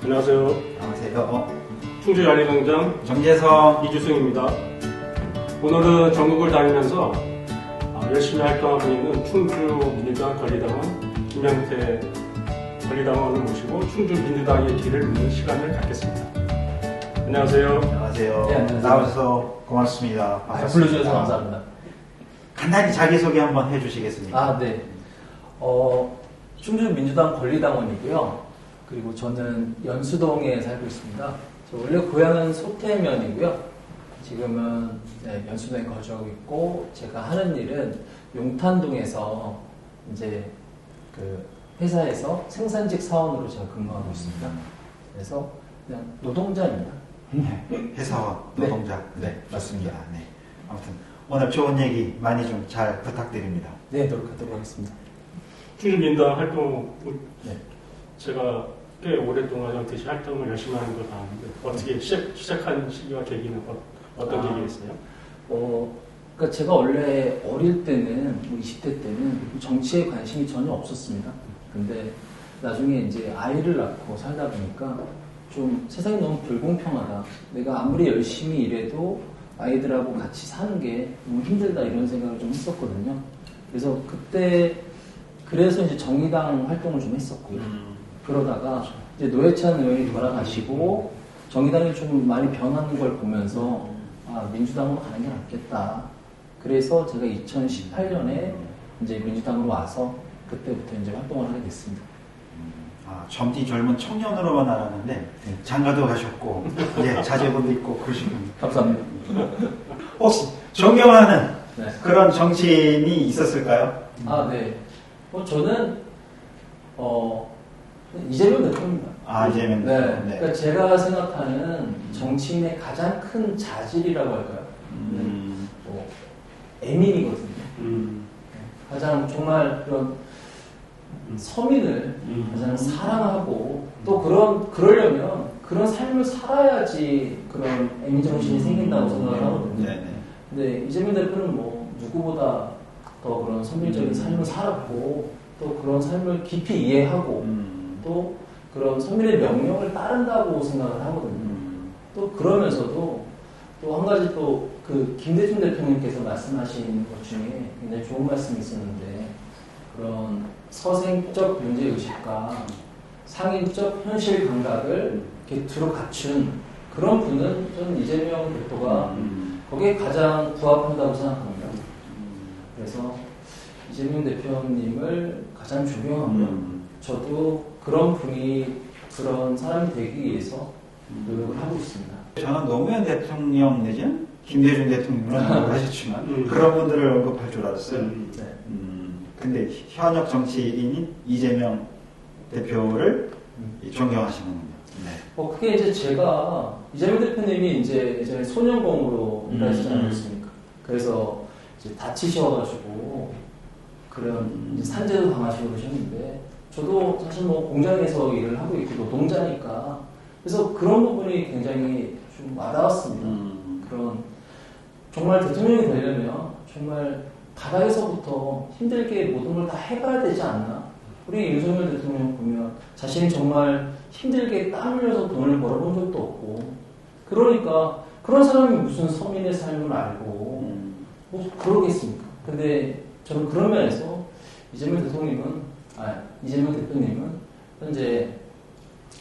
안녕하세요. 안녕하세요. 충주야리광장 정재성. 이주승입니다. 오늘은 전국을 다니면서 열심히 활동하고 있는 충주민주당 권리당원 김영태 권리당원을 모시고 충주민주당의 길을 묻는 시간을 갖겠습니다. 안녕하세요. 안녕하세요. 네, 안녕하세요. 나와주셔서 고맙습니다. 반갑습니다. 불러주셔서 감사합니다. 간단히 자기소개 한번 해주시겠습니까? 네. 충주민주당 권리당원이고요. 그리고 저는 연수동에 살고 있습니다. 저 원래 고향은 소태면이고요. 지금은 연수동에 거주하고 있고, 제가 하는 일은 용탄동에서 이제 그 회사에서 생산직 사원으로 제가 근무하고 있습니다. 그래서 그냥 노동자입니다. 회사원, 노동자. 네, 좋습니다. 네. 아무튼 오늘 좋은 얘기 많이 좀 잘 부탁드립니다. 네, 노력하도록 하겠습니다. 충주민주당 활동, 네. 제가 꽤 오랫동안 영태시 활동을 열심히 하는 걸 봤는데 어떻게 시작한 시기와 계기는 어떤 계기였어요? 그러니까 제가 원래 어릴 때는, 20대 때는 정치에 관심이 전혀 없었습니다. 근데 나중에 이제 아이를 낳고 살다 보니까 좀 세상이 너무 불공평하다. 내가 아무리 열심히 일해도 아이들하고 같이 사는 게 너무 힘들다 이런 생각을 좀 했었거든요. 그래서 그래서 이제 정의당 활동을 좀 했었고요. 그러다가 이제 노회찬 의원이 돌아가시고 정의당이 좀 많이 변하는 걸 보면서 민주당으로 가는 게 낫겠다. 그래서 제가 2018년에 이제 민주당으로 와서 그때부터 이제 활동을 하게 됐습니다. 젊디 젊은 청년으로만 알았는데 장가도 가셨고 이제 자제분도 있고 그러시군요. 감사합니다. 혹시 존경하는 네. 그런 정치인이 있었을까요? 네. 저는 이재명 대표입니다. 이재명 네. 대표. 네. 그러니까 제가 생각하는 정치인의 가장 큰 자질이라고 할까요? 애민이거든요. 가장 정말 그런 서민을 가장 사랑하고 또 그러려면 그런 삶을 살아야지 그런 애민 정신이 생긴다고 생각을 하거든요. 네네. 근데 이재명 대표는 누구보다 더 그런 선밀적인 삶을 살았고 또 그런 삶을 깊이 이해하고 또 그런 선민의 명령을 따른다고 생각을 하거든요. 또 그러면서도 또 한 가지 또 그 김대중 대통령께서 말씀하신 것 중에 굉장히 좋은 말씀이 있었는데 그런 서생적 문제의식과 상인적 현실 감각을 이렇게 두루 갖춘 그런 분은 저는 이재명 대표가 거기에 가장 부합한다고 생각합니다. 그래서 이재명 대표님을 가장 존경하고요. 저도 그런 사람이 되기 위해서 노력을 하고 있습니다. 저는 노무현 대통령 내지는 김대중 대통령을 언급하셨지만 그런 분들을 언급할 줄 알았어요. 네. 근데 현역 정치인인 이재명 대표를 존경하시는군요. 네. 그게 이제 제가 이재명 대표님이 이제 예전에 소년공으로 일하시지 않았습니까? 그래서 이제 다치셔가지고 그런 이제 산재도 당하시고 그러셨는데 저도 사실 공장에서 일을 하고 있고 노동자니까 그래서 그런 부분이 굉장히 좀 와닿았습니다. 그런 정말 대통령이 되려면 정말 바닥에서부터 힘들게 모든 걸 다 해봐야 되지 않나? 우리 윤석열 대통령 보면 자신이 정말 힘들게 땀 흘려서 돈을 벌어본 적도 없고 그러니까 그런 사람이 무슨 서민의 삶을 알고 그러겠습니까? 근데 저는 그런 면에서 이재명 대표님은 현재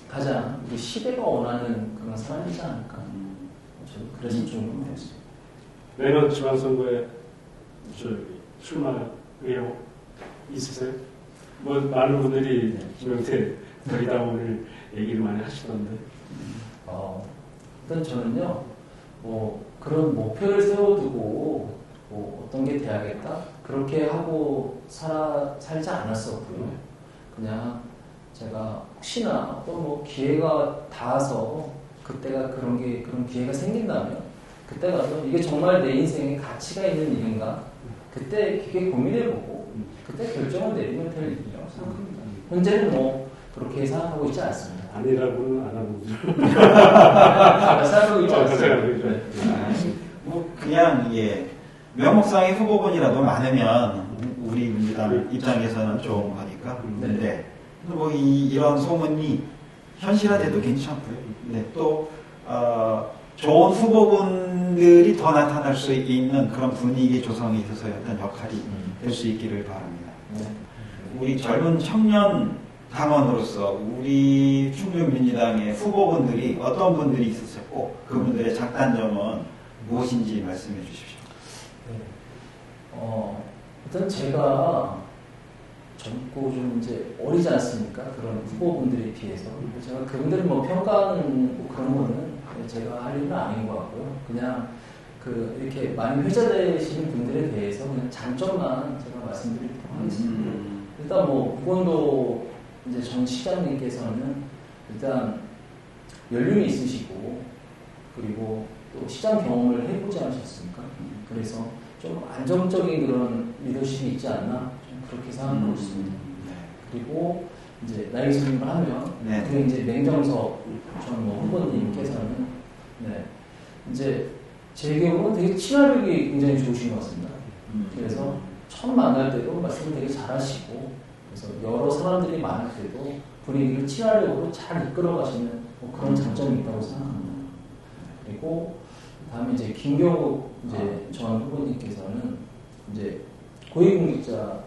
가장 우리 시대가 원하는 그런 사람이지 않을까. 저는 그래서 좀 했어요. 내년 지방선거에 출마 의향 있으세요? 많은 분들이 김영태 권리당원을 얘기를 많이 하시던데. 일단 저는요, 그런 목표를 세워두고 어떤 게 돼야겠다 그렇게 하고 살지 않았었고요. 그냥 제가 혹시나 또 기회가 닿아서 그때가 그런 기회가 생긴다면 그때 가서 이게 정말 내 인생에 가치가 있는 일인가 그때 깊게 고민해보고 그때 결정을 내리면 될 일이라고 생각합니다. 현재는 그렇게 생각하고 있지 않습니다. 아니라고는 안 하고 생각하고 있지 않습니다. 그냥 명목상의 후보군이라도 많으면 우리 민주당 입장에서는 좋은 거니까. 근데 이런 소문이 현실화돼도 괜찮고요. 네, 또 좋은 후보군들이 더 나타날 수 있는 그런 분위기 조성에 있어서 어떤 역할이 될 수 있기를 바랍니다. 우리 젊은 청년 당원으로서 우리 충주민주당의 후보분들이 어떤 분들이 있으셨고 그분들의 장단점은 무엇인지 말씀해 주십시오. 일단 제가 젊고 좀 이제 어리지 않습니까? 그런 후보분들에 비해서. 제가 그분들을 뭐 평가하는 그런 거는 제가 할 일은 아닌 것 같고요. 그냥 이렇게 많이 회자되시는 분들에 대해서 그냥 장점만 제가 말씀드리도록 하겠습니다. 일단 뭐, 이건도 이제 전 시장님께서는 일단 연륜이 있으시고, 그리고 또 시장 경험을 해보지 않으셨습니까? 그래서 좀 안정적인 그런 리더십이 있지 않나 좀 그렇게 생각하고 있습니다. 그리고 이제 나이 선임을 하면 그 이제 맹정석 전 뭐 후보님께서는 이제 제 경우는 되게 친화력이 굉장히 좋으신 것 같습니다. 그래서 처음 만날 때도 말씀을 되게 잘하시고 그래서 여러 사람들이 많을 때도 분위기를 친화력으로 잘 이끌어 가시는 뭐 그런 장점이 있다고 생각합니다. 그리고 다음에 이제 김경욱 이제 전 후보님께서는 이제 고위공직자를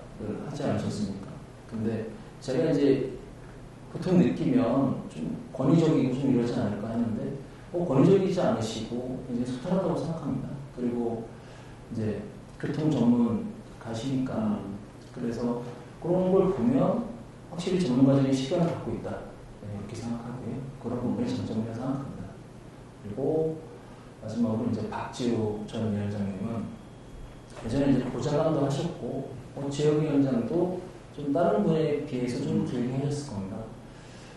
하지 않으셨습니까? 근데 제가 이제 보통 느끼면 좀 권위적이고 좀 이러지 않을까 하는데 권위적이지 않으시고 이제 소탈하다고 생각합니다. 그리고 이제 교통 전문 가시니까 그래서 그런 걸 보면 확실히 전문가적인 시간을 갖고 있다 이렇게 생각하고요. 그런 부분이 장점이라고 생각합니다. 그리고 마지막으로 이제 박지우 전 위원장님은 예전에 이제 보좌관도 하셨고 지역위원장도 좀 다른 분에 비해서 좀 길게 하셨을 겁니다.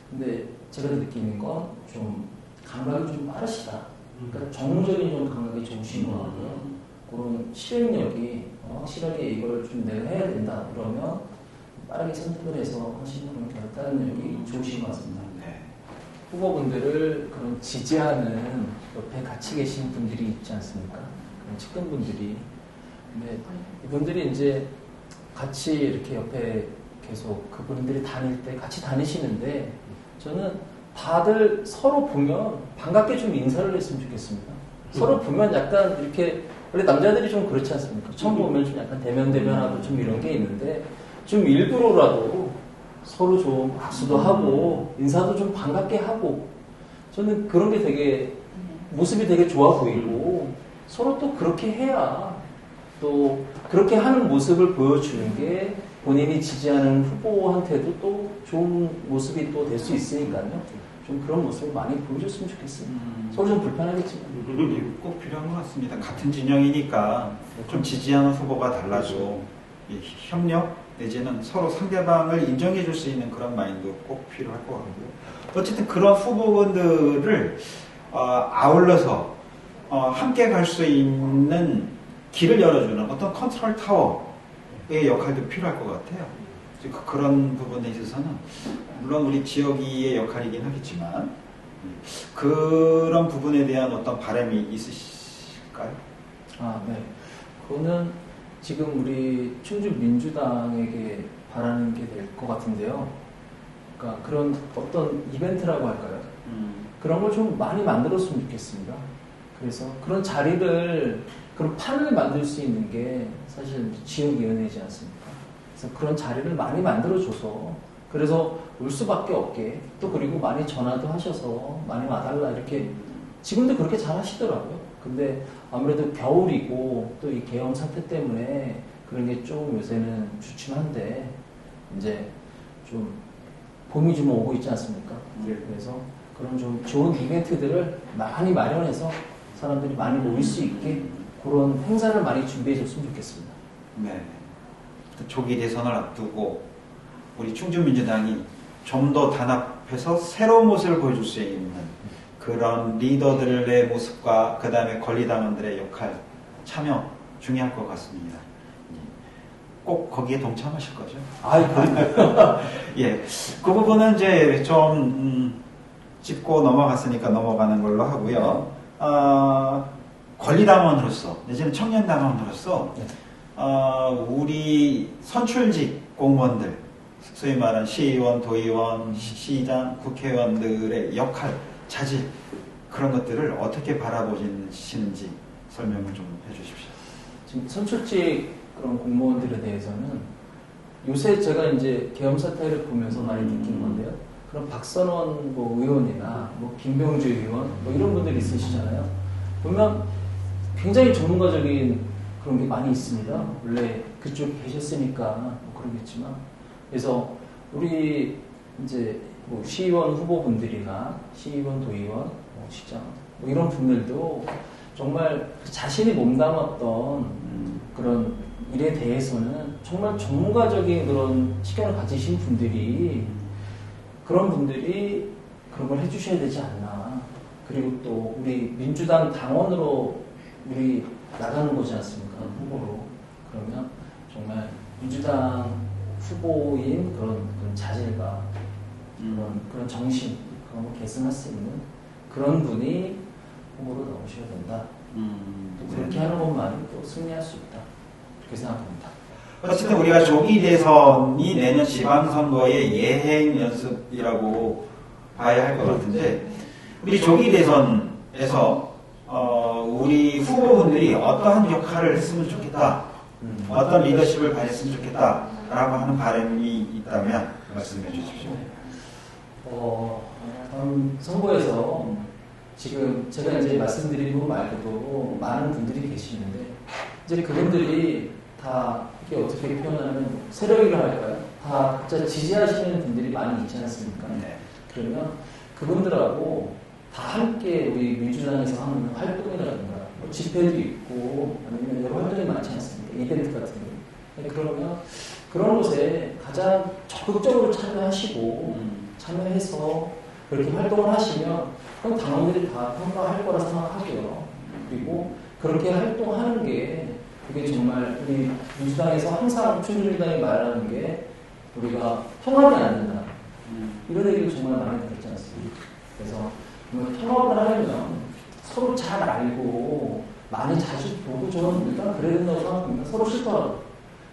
근데 제가 느끼는 건 좀 감각이 좀 빠르시다. 그러니까 정무적인 좀 감각이 좋으신 것 같고요. 그런 실행력이 확실하게 이걸 좀 내가 해야 된다 그러면 빠르게 선택을 해서 하시는 그런 결단력이 좋으신 것 같습니다. 후보분들을 그런 지지하는 옆에 같이 계신 분들이 있지 않습니까? 그런 측근분들이. 근데 이분들이 이제 같이 이렇게 옆에 계속 그분들이 다닐 때 같이 다니시는데 저는 다들 서로 보면 반갑게 좀 인사를 했으면 좋겠습니다. 서로 보면 약간 이렇게 원래 남자들이 좀 그렇지 않습니까? 처음 보면 좀 약간 대면대면하고 좀 이런 게 있는데 좀 일부러라도 서로 좀 박수도 하고 인사도 좀 반갑게 하고 저는 그런 게 되게 모습이 되게 좋아 보이고 서로 또 그렇게 해야 또 그렇게 하는 모습을 보여주는 게 본인이 지지하는 후보한테도 또 좋은 모습이 또 될 수 있으니까요. 좀 그런 모습을 많이 보여줬으면 좋겠습니다. 서로 좀 불편하겠지만. 꼭 필요한 것 같습니다. 같은 진영이니까 좀 지지하는 후보가 달라도 협력 내지는 서로 상대방을 인정해 줄 수 있는 그런 마인드 꼭 필요할 것 같고요. 어쨌든 그런 후보분들을 아울러서 함께 갈 수 있는 길을 열어주는 어떤 컨트롤 타워의 역할도 필요할 것 같아요. 그런 부분에 있어서는 물론 우리 지역위의 역할이긴 하겠지만 그런 부분에 대한 어떤 바람이 있으실까요? 네. 그거는 지금 우리 충주 민주당에게 바라는 게 될 것 같은데요. 그러니까 그런 어떤 이벤트라고 할까요? 그런 걸 좀 많이 만들었으면 좋겠습니다. 그래서 그런 자리를, 그런 판을 만들 수 있는 게 사실 지역위원회이지 않습니까? 그래서 그런 자리를 많이 만들어줘서 그래서 올 수밖에 없게 또 그리고 많이 전화도 하셔서 많이 와달라 이렇게 지금도 그렇게 잘 하시더라고요. 근데 아무래도 겨울이고 또 이 계엄 사태 때문에 그런 게 좀 요새는 주춤한데 이제 좀 봄이 좀 오고 있지 않습니까? 그래서 그런 좀 좋은 이벤트들을 많이 마련해서 사람들이 많이 모일 수 있게 그런 행사를 많이 준비해 줬으면 좋겠습니다. 네. 조기 대선을 앞두고 우리 충주민주당이 좀 더 단합해서 새로운 모습을 보여줄 수 있는 그런 리더들의 모습과 그 다음에 권리당원들의 역할, 참여 중요할 것 같습니다. 꼭 거기에 동참하실 거죠? 예, 그 부분은 이제 좀 짚고 넘어갔으니까 넘어가는 걸로 하고요. 권리당원으로서 내지는 청년당원으로서 우리 선출직 공무원들 소위 말하는 시의원, 도의원, 시장, 국회의원들의 역할, 자질 그런 것들을 어떻게 바라보시는지 설명을 좀 해주십시오. 지금 선출직 그런 공무원들에 대해서는 요새 제가 이제 계엄 사태를 보면서 많이 느낀 건데요. 그럼 박선원 뭐 의원이나 뭐 김병주 의원 뭐 이런 분들이 있으시잖아요. 보면 굉장히 전문가적인 그런 게 많이 있습니다. 원래 그쪽에 계셨으니까 뭐 그러겠지만. 그래서 우리 이제 뭐 시의원 후보분들이나 시의원, 도의원, 뭐 시장 뭐 이런 분들도 정말 자신이 몸담았던 그런 일에 대해서는 정말 전문가적인 그런 시간을 가지신 분들이 그런 분들이 그런 걸 해주셔야 되지 않나. 그리고 또 우리 민주당 당원으로 우리 나가는 거지 않습니까? 후보로. 그러면 정말 민주당 후보인 그런 자질과 그런 정신, 그런 걸 계승할 수 있는 그런 분이 후보로 나오셔야 된다. 또 그렇게 하는 것만이 또 승리할 수 있다. 그렇게 생각합니다. 어쨌든 우리가 조기 대선이 내년 지방선거의 예행 연습이라고 봐야 할 것 같은데, 우리 조기 대선에서 우리 후보분들이 어떠한 역할을 했으면 좋겠다, 어떤 리더십을 발휘했으면 좋겠다라고 하는 바람이 있다면 말씀해 주십시오. 다음 선거에서 지금 제가 이제 말씀드린 분 말고도 많은 분들이 계시는데, 이제 그분들이 다 이게 어떻게 표현하면 세력이라 할까요? 다 각자 지지하시는 분들이 많이 있지 않습니까? 네. 그러면 그분들하고 다 함께 우리 민주당에서 하는 활동이라든가 뭐 집회도 있고 아니면 여러 활동이 많지 않습니까? 이벤트 같은 거. 그러면 그런 곳에 가장 적극적으로 참여해서 그렇게 활동을 하시면 그럼 당원들이 다 평가할 거라 생각하고요. 그리고 그렇게 활동하는 게 그게 정말 우리 민주당에서 항상 춘추민주당이 말하는 게 우리가 통합이 안 된다. 이런 얘기를 정말 많이 들었지 않습니까? 그래서 통합을 하려면 서로 잘 알고 많이 자주 보고 저는 일단 그래야 된다고 생각합니다. 서로 싫더라도.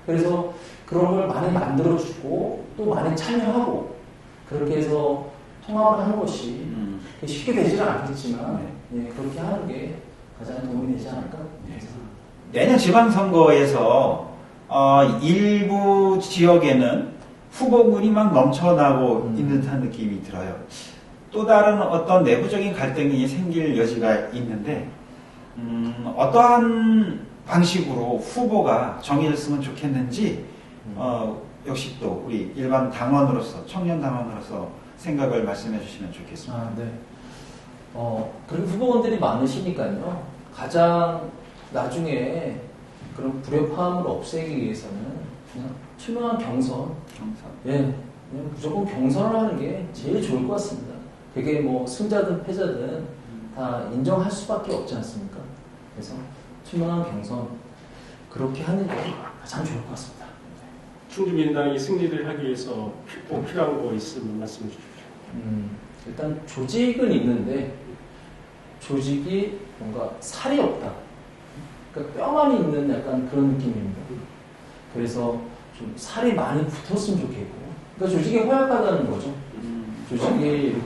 그래서 그런 걸 많이 만들어주고 또 많이 참여하고 그렇게 해서 통합을 하는 것이 쉽게 되지는 않겠지만 예, 그렇게 하는 게 가장 도움이 되지 않을까 생각합니다. 내년 지방선거에서 일부 지역에는 후보군이 막 넘쳐나고 있는 듯한 느낌이 들어요. 또 다른 어떤 내부적인 갈등이 생길 여지가 있는데 어떠한 방식으로 후보가 정해졌으면 좋겠는지 역시 또 우리 일반 당원으로서 청년 당원으로서 생각을 말씀해 주시면 좋겠습니다. 네. 그리고 후보원들이 많으시니까요. 가장 나중에 그런 불협화음을 없애기 위해서는 그냥 투명한 경선. 예, 그냥 무조건 경선을 하는 게 제일 좋을 것 같습니다. 그게 뭐 승자든 패자든 다 인정할 수밖에 없지 않습니까? 그래서 투명한 경선 그렇게 하는 게 가장 좋을 것 같습니다. 충주민당이 승리를 하기 위해서 꼭 필요한 거 있으면 말씀해 주십시오. 일단 조직은 있는데 조직이 뭔가 살이 없다. 그러니까 뼈만이 있는 약간 그런 느낌입니다. 그래서 좀 살이 많이 붙었으면 좋겠고, 그러니까 조직이 허약하다는 거죠. 조직이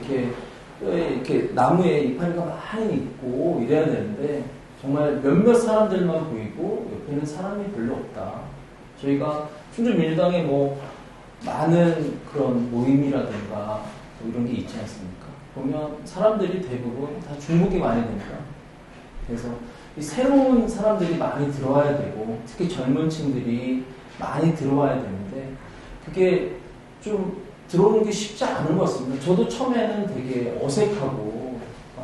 이렇게 나무에 이파리가 많이 있고 이래야 되는데 정말 몇몇 사람들만 보이고 옆에는 사람이 별로 없다. 저희가 충주민주당에 뭐 많은 그런 모임이라든가 뭐 이런 게 있지 않습니까? 보면 사람들이 대부분 다 중국이 많이 됩니다. 그래서 이 새로운 사람들이 많이 들어와야 되고 특히 젊은 층들이 많이 들어와야 되는데 그게 좀 들어오는 게 쉽지 않은 것 같습니다. 저도 처음에는 되게 어색하고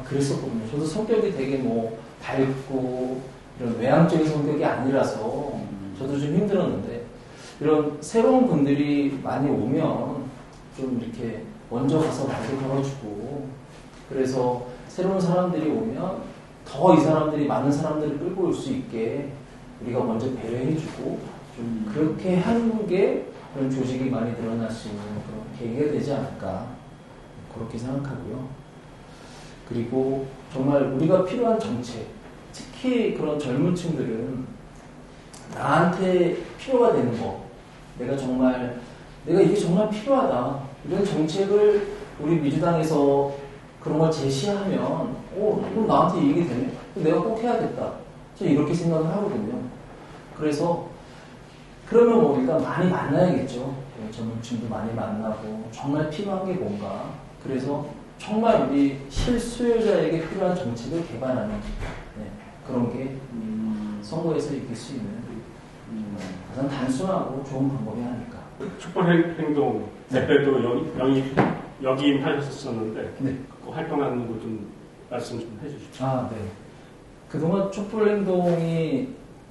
그랬었거든요. 저도 성격이 되게 뭐 밝고 이런 외향적인 성격이 아니라서 저도 좀 힘들었는데 이런 새로운 분들이 많이 오면 좀 이렇게 먼저 가서 말도 걸어주고 그래서 새로운 사람들이 오면 더 이 사람들이 많은 사람들을 끌고 올 수 있게 우리가 먼저 배려해주고 좀 그렇게 하는 게 그런 조직이 많이 늘어날 수 있는 그런 계기가 되지 않을까 그렇게 생각하고요. 그리고 정말 우리가 필요한 정책, 특히 그런 젊은 층들은 나한테 필요가 되는 거, 내가 정말 내가 이게 정말 필요하다. 이런 정책을 우리 민주당에서 그런 걸 제시하면, 그럼 나한테 이익이 되네. 내가 꼭 해야겠다. 저는 이렇게 생각을 하거든요. 그래서, 그러면 뭐 일단 많이 만나야겠죠. 전문층도 많이 만나고, 정말 필요한 게 뭔가. 그래서 정말 우리 실수요자에게 필요한 정책을 개발하는 그런 게 선거에서 이길 수 있는 가장 단순하고 좋은 방법이 아닐까. 촛불 행동 대표도 역임하셨었는데 네. 그 활동하는 거 좀 말씀 좀 해주시죠. 네. 그동안 촛불 행동이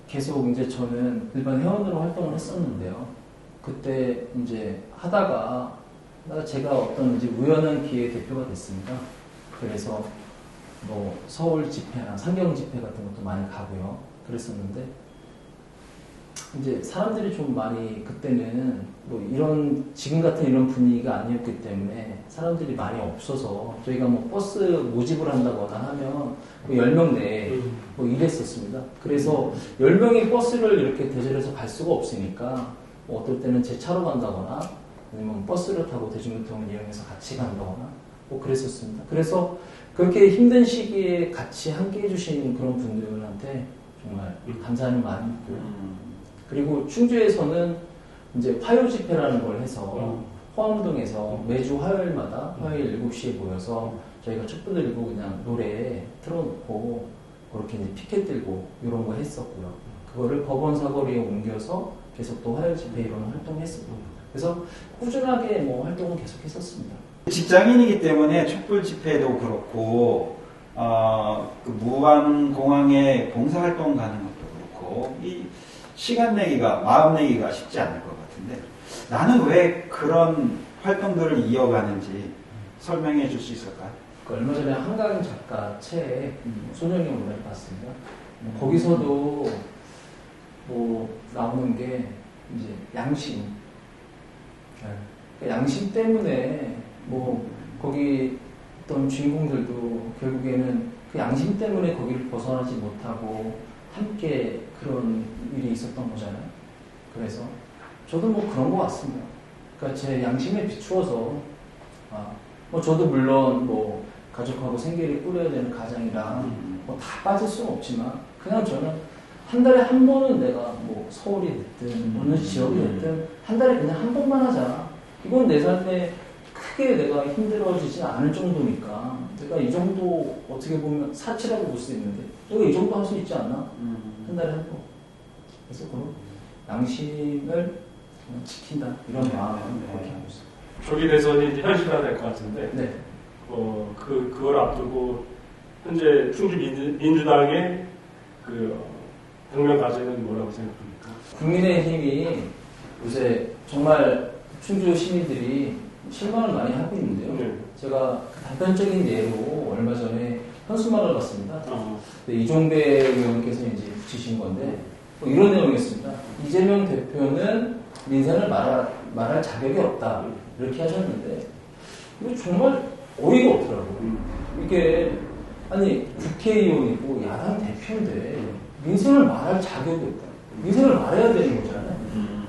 계속 이제 저는 일반 회원으로 활동을 했었는데요. 그때 이제 하다가 제가 어떤 이제 우연한 기회에 대표가 됐습니다. 그래서 뭐 서울 집회나 상경 집회 같은 것도 많이 가고요. 그랬었는데 이제 사람들이 좀 많이 그때는 뭐 이런 지금 같은 이런 분위기가 아니었기 때문에 사람들이 많이 없어서 저희가 뭐 버스 모집을 한다거나 하면 뭐 10명 내에 뭐 이랬었습니다. 그래서 10명이 버스를 이렇게 대절해서 갈 수가 없으니까 뭐 어떨 때는 제 차로 간다거나 아니면 버스를 타고 대중교통을 이용해서 같이 간다거나 뭐 그랬었습니다. 그래서 그렇게 힘든 시기에 같이 함께 해주신 그런 분들한테 정말 감사하는 마음이 있고요. 그리고 충주에서는 이제 화요 집회라는 걸 해서 호암동에서 매주 화요일마다 화요일 7시에 모여서 저희가 촛불 들고 그냥 노래 틀어놓고 그렇게 이제 피켓 들고 이런 거 했었고요. 그거를 법원 사거리에 옮겨서 계속 또 화요 집회 이런 활동을 했었고 그래서 꾸준하게 뭐 활동을 계속 했었습니다. 직장인이기 때문에 촛불 집회도 그렇고 그 무안공항에 봉사활동 가는 것도 그렇고 이 시간 내기가 마음 내기가 쉽지 않을 것 같은데 나는 왜 그런 활동들을 이어가는지 설명해 줄 수 있을까요? 얼마 전에 한강 작가 책 소년이 오늘 봤습니다. 거기서도 뭐 나오는 게 이제 양심. 양심 때문에 뭐 거기 어떤 주인공들도 결국에는 그 양심 때문에 거기를 벗어나지 못하고 함께 그런 일이 있었던 거잖아요. 그래서 저도 뭐 그런 것 같습니다. 그러니까 제 양심에 비추어서 뭐 저도 물론 뭐 가족하고 생계를 꾸려야 되는 가장이라 뭐 다 빠질 수는 없지만 그냥 저는 한 달에 한 번은 내가 뭐 서울이 됐든 어느 지역이 됐든 한 달에 그냥 한 번만 하자. 이건 내 삶에 크게 내가 힘들어지지 않을 정도니까 내가 이 정도 어떻게 보면 사치라고 볼 수 있는데 내가 이 정도 할 수 있지 않나? 한 달에 한 번. 그래서 그런 양심을 지킨다 이런 마음을 그렇게 하고 있습니다. 조기 대선이 이제 현실화될 것 같은데 네. 그걸 앞두고 현재 충주 민주당의 그 당면 과제는 뭐라고 생각합니까? 국민의힘이 요새 정말 충주 시민들이 실망을 많이 하고 있는데요. 네. 제가 단편적인 예로 얼마 전에 현수막을 봤습니다. 네, 이종배 의원께서 이제 붙이신 건데 뭐 이런 내용이었습니다. 이재명 대표는 민생을 말할 자격이 없다 이렇게 하셨는데 이거 정말 어이가 없더라고요. 이게 아니 국회의원이고 야당 대표인데 민생을 말할 자격이 없다. 민생을 말해야 되는 거잖아요.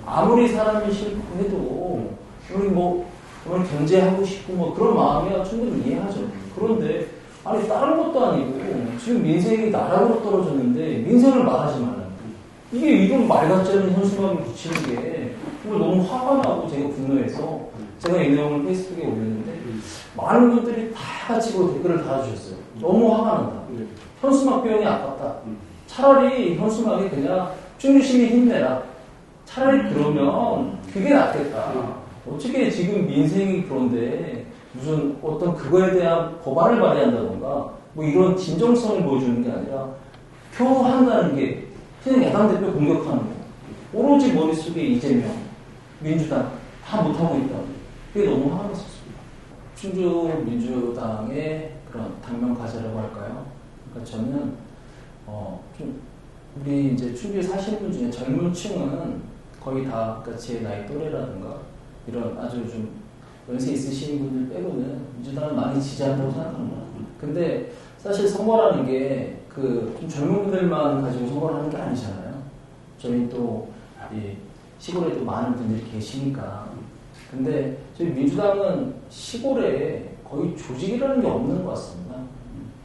아무리 사람이 싫고 해도 우리 뭐 견제하고 싶고 뭐 그런 마음이야 충분히 이해하죠. 그런데 아니 다른 것도 아니고 지금 민생이 나락으로 떨어졌는데 민생을 말하지 말라. 이게 이런 말 같지 않은 현수막을 붙이는 게 정말 너무 화가 나고 제가 분노해서 제가 이 내용을 페이스북에 올렸는데 많은 분들이 다 같이 그 댓글을 달아주셨어요. 너무 화가 난다. 현수막 비용이 아깝다. 차라리 현수막에 그냥 충주시민 힘내라. 차라리 그러면 그게 낫겠다. 어떻게 지금 민생이 그런데 무슨 어떤 그거에 대한 법안을 발의한다던가 뭐 이런 진정성을 보여주는 게 아니라 표한다는 게 그냥 야당 대표 공격하는 거. 오로지 머릿속에 이재명, 민주당 다 못하고 있다. 그게 너무 화가 났었습니다. 충주 민주당의 그런 당면 과제라고 할까요? 그러니까 저는 좀 우리 이제 충주에 사시는 분 중에 젊은 층은 거의 다 그러니까 제 나이 또래라든가 이런 아주 좀 연세 있으신 분들 빼고는 민주당을 많이 지지한다고 생각합니다. 근데 사실 선거라는 게 그 좀 젊은 분들만 가지고 선거를 하는 게 아니잖아요. 저희 또 이 시골에 또 많은 분들이 계시니까 근데 저희 민주당은 시골에 거의 조직이라는 게 없는 것 같습니다.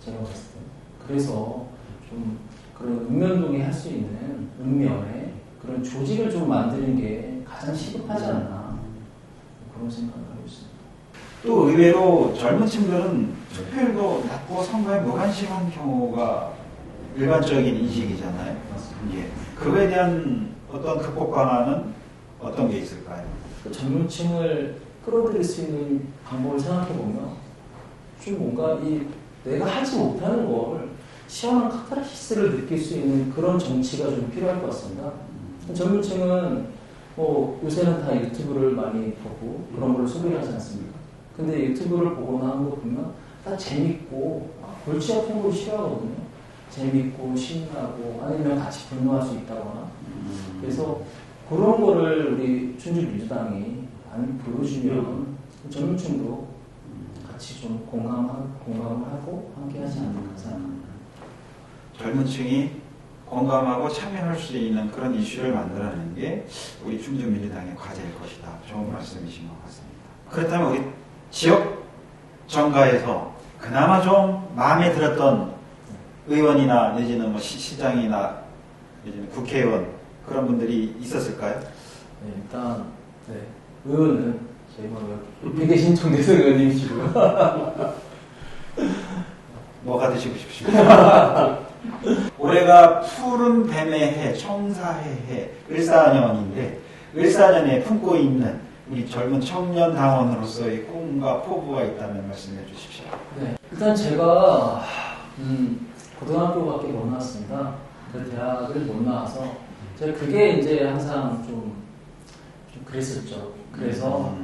제가 봤을 때. 그래서 좀 그런 읍면동에 할 수 있는 읍면에 그런 조직을 좀 만드는 게 가장 시급하지 않나 그런 생각을 하고 있습니다. 또 의외로 젊은 층들은 투표율도 낮고 선거에 무관심한 경우가 일반적인 인식이잖아요. 예. 그거에 대한 어떤 극복 방안은 어떤 게 있을까요? 그 젊은 층을 끌어들일 수 있는 방법을 생각해보면 좀 뭔가 내가 하지 못하는 걸 시원한 카타르시스를 느낄 수 있는 그런 정치가 좀 필요할 것 같습니다. 젊은 층은 뭐 요새는 다 유튜브를 많이 보고 그런 걸로 소비를 하지 않습니까? 근데 유튜브를 보거나 하는 거 보면 다 재밌고 골치 아픈 걸 싫어하거든요. 재밌고 신나고 아니면 같이 분노할 수 있다거나 그래서 그런 거를 우리 춘주민주당이 많이 보여주면 젊은 층도 같이 좀 공감을 하고 함께 하지 않을까 생각합니다. 젊은 층이 공감하고 참여할 수 있는 그런 이슈를 만들어내는 게 우리 충주민주당의 과제일 것이다. 좋은 말씀이신 것 같습니다. 그렇다면 우리 지역 정가에서 그나마 좀 마음에 들었던 의원이나 내지는 뭐 시장이나 내지는 국회의원 그런 분들이 있었을까요? 네, 일단 의원은 저희 뭐 옆에 계신 정대성 의원님이시고요. 뭐가 드시고 싶으십니까? 올해가 푸른 뱀의 해, 청사의 해, 을사년인데 을사년에 품고 있는 우리 젊은 청년 당원으로서의 꿈과 포부가 있다면 말씀해 주십시오. 네, 일단 제가 고등학교밖에 못 나왔습니다. 그 대학을 못 나와서 제가 그게 이제 항상 좀 그랬었죠. 그래서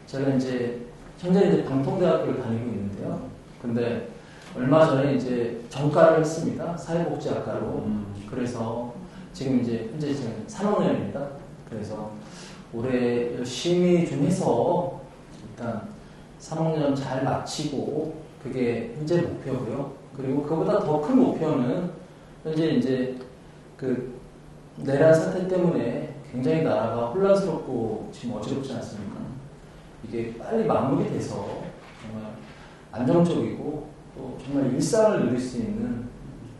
제가 이제 현재 이제 방통대학교를 다니고 있는데요. 근데 얼마 전에 이제 전과를 했습니다. 사회복지학과로. 그래서 지금 이제 현재 지금 3학년입니다. 그래서 올해 열심히 좀 해서 일단 3학년 잘 마치고 그게 현재 목표고요. 그리고 그보다 더 큰 목표는 현재 이제 그 내란 사태 때문에 굉장히 나라가 혼란스럽고 지금 어지럽지 않습니까? 이게 빨리 마무리돼서 정말 안정적이고 또 정말 일상을 누릴 수 있는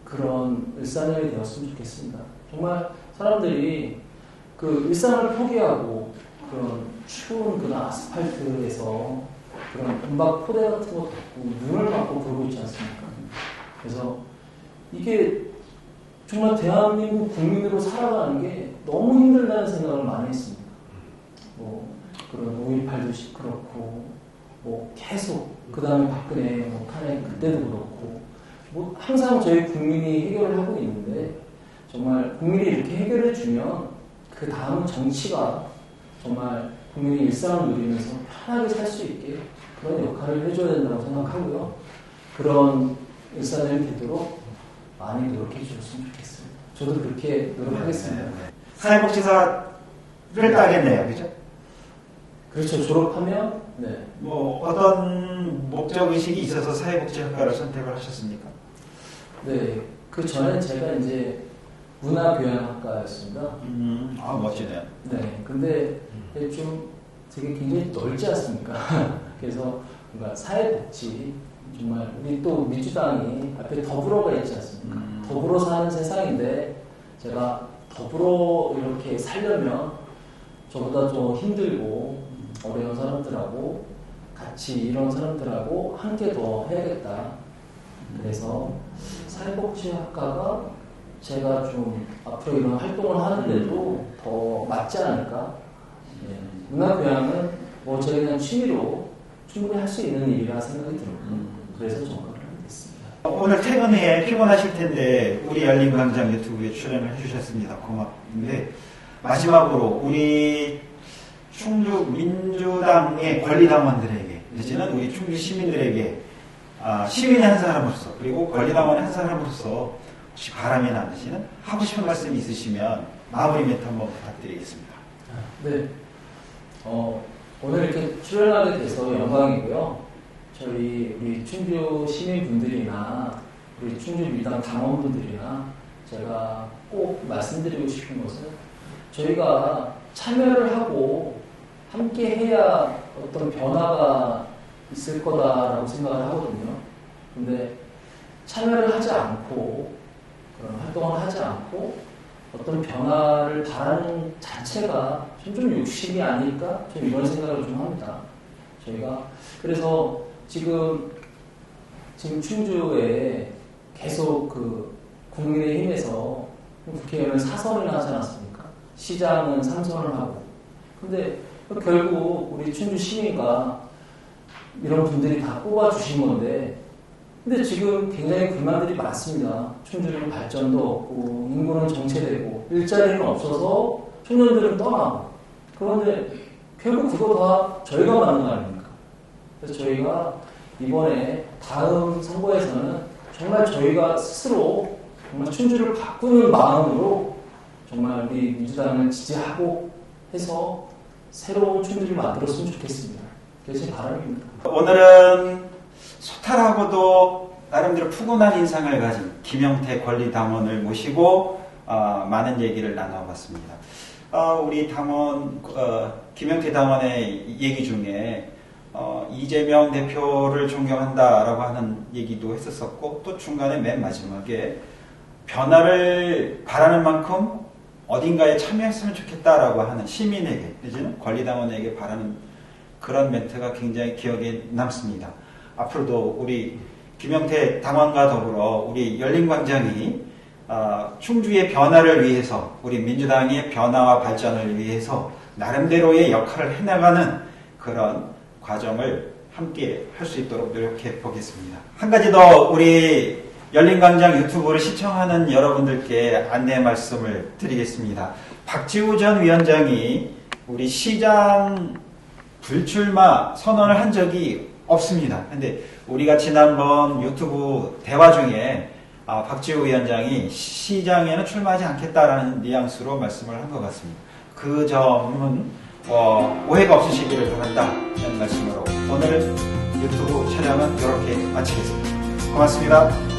그런 일상이 되었으면 좋겠습니다. 정말 사람들이 그 일상을 포기하고 그런 추운 그런 아스팔트에서 그런 금박 포대 같은 거 덮고 눈을 맞고 그러고 있지 않습니까? 그래서 이게 정말 대한민국 국민으로 살아가는 게 너무 힘들다는 생각을 많이 했습니다. 뭐 그런 5.18도 그렇고 뭐 계속 그 다음에 박근혜 뭐 탄핵 그때도 그렇고 뭐 항상 저희 국민이 해결을 하고 있는데 정말 국민이 이렇게 해결해 주면 그 다음은 정치가 정말 국민이 일상을 누리면서 편하게 살 수 있게 그런 역할을 해줘야 된다고 생각하고요. 그런 일상을 되도록 많이 노력해 주셨으면 좋겠습니다. 저도 그렇게 노력하겠습니다. 사회복지사를 따겠네요, 그죠? 그렇죠. 졸업하면 뭐 어떤 목적 의식이 있어서 사회복지학과를 선택을 하셨습니까? 네, 그 전에 제가 이제 문화교양학과였습니다. 멋지네요. 네, 근데 좀 되게 굉장히 넓지 않습니까? 그래서 뭔가 사회복지 정말 우리 또 민주당이 앞에 더불어가 있지 않습니까? 더불어 사는 세상인데 제가 더불어 이렇게 살려면 저보다 좀 힘들고 어려운 사람들하고 같이 이런 사람들하고 함께 더 해야겠다. 그래서 사회복지학과가 제가 좀 앞으로 이런 활동을 하는데도 더 맞지 않을까. 네. 문화교양은 뭐 제가 그냥 취미로 충분히 할 수 있는 일이라 생각이 들었고 그래서 전공을 하게 됐습니다. 오늘 퇴근 후에 피곤하실 텐데 우리 열린광장 유튜브에 출연을 해주셨습니다. 고맙은데 마지막으로 우리 충주 민주당의 권리당원들에게 내지는 우리 충주 시민들에게 시민의 한 사람으로서 그리고 권리당원의 한 사람으로서 혹시 바람이 나시는 하고 싶은 말씀이 있으시면 마무리 멘트 한번 부탁드리겠습니다. 네, 오늘 이렇게 출연하게 돼서 영광이고요. 우리 충주 시민분들이나 우리 충주 민주당 당원분들이나 제가 꼭 말씀드리고 싶은 것은 저희가 참여를 하고 함께 해야 어떤 변화가 있을 거다라고 생각을 하거든요. 근데 참여를 하지 않고 그런 활동을 하지 않고 어떤 변화를 바라는 자체가 좀 욕심이 아닐까? 좀 이런 생각을 좀 합니다. 저희가 그래서 지금 충주에 계속 그 국민의힘에서 국회의원을 4선을 하지 않았습니까? 시장은 3선을 하고. 근데 결국 우리 충주 시민과 이런 분들이 다 뽑아주신 건데, 근데 지금 굉장히 불만들이 많습니다. 충주는 발전도 없고, 인구는 정체되고, 일자리는 없어서 청년들은 떠나고. 그런데 결국 그거 다 저희가 만든 거 아닙니까? 그래서 저희가 이번에 다음 선거에서는 정말 저희가 스스로 정말 충주를 바꾸는 마음으로 정말 우리 민주당을 지지하고 해서 새로운 충주를 만들었으면 좋겠습니다. 그게 제 바람입니다. 오늘은 소탈하고도 나름대로 푸근한 인상을 가진 김영태 권리당원을 모시고 많은 얘기를 나눠봤습니다. 우리 당원 김영태 당원의 얘기 중에 이재명 대표를 존경한다라고 하는 얘기도 했었었고, 또 중간에 맨 마지막에 변화를 바라는 만큼 어딘가에 참여했으면 좋겠다라고 하는 시민에게, 내지는 권리당원에게 바라는 그런 멘트가 굉장히 기억에 남습니다. 앞으로도 우리 김영태 당원과 더불어 우리 열린광장이 충주의 변화를 위해서, 우리 민주당의 변화와 발전을 위해서 나름대로의 역할을 해나가는 그런 과정을 함께 할 수 있도록 노력해 보겠습니다. 한 가지 더 우리 열린광장 유튜브를 시청하는 여러분들께 안내 말씀을 드리겠습니다. 박지우 전 위원장이 우리 시장 불출마 선언을 한 적이 없습니다. 근데 우리가 지난번 유튜브 대화 중에 박지우 위원장이 시장에는 출마하지 않겠다라는 뉘앙스로 말씀을 한 것 같습니다. 그 점은 오해가 없으시기를 바란다는 말씀으로 오늘 유튜브 촬영은 이렇게 마치겠습니다. 고맙습니다.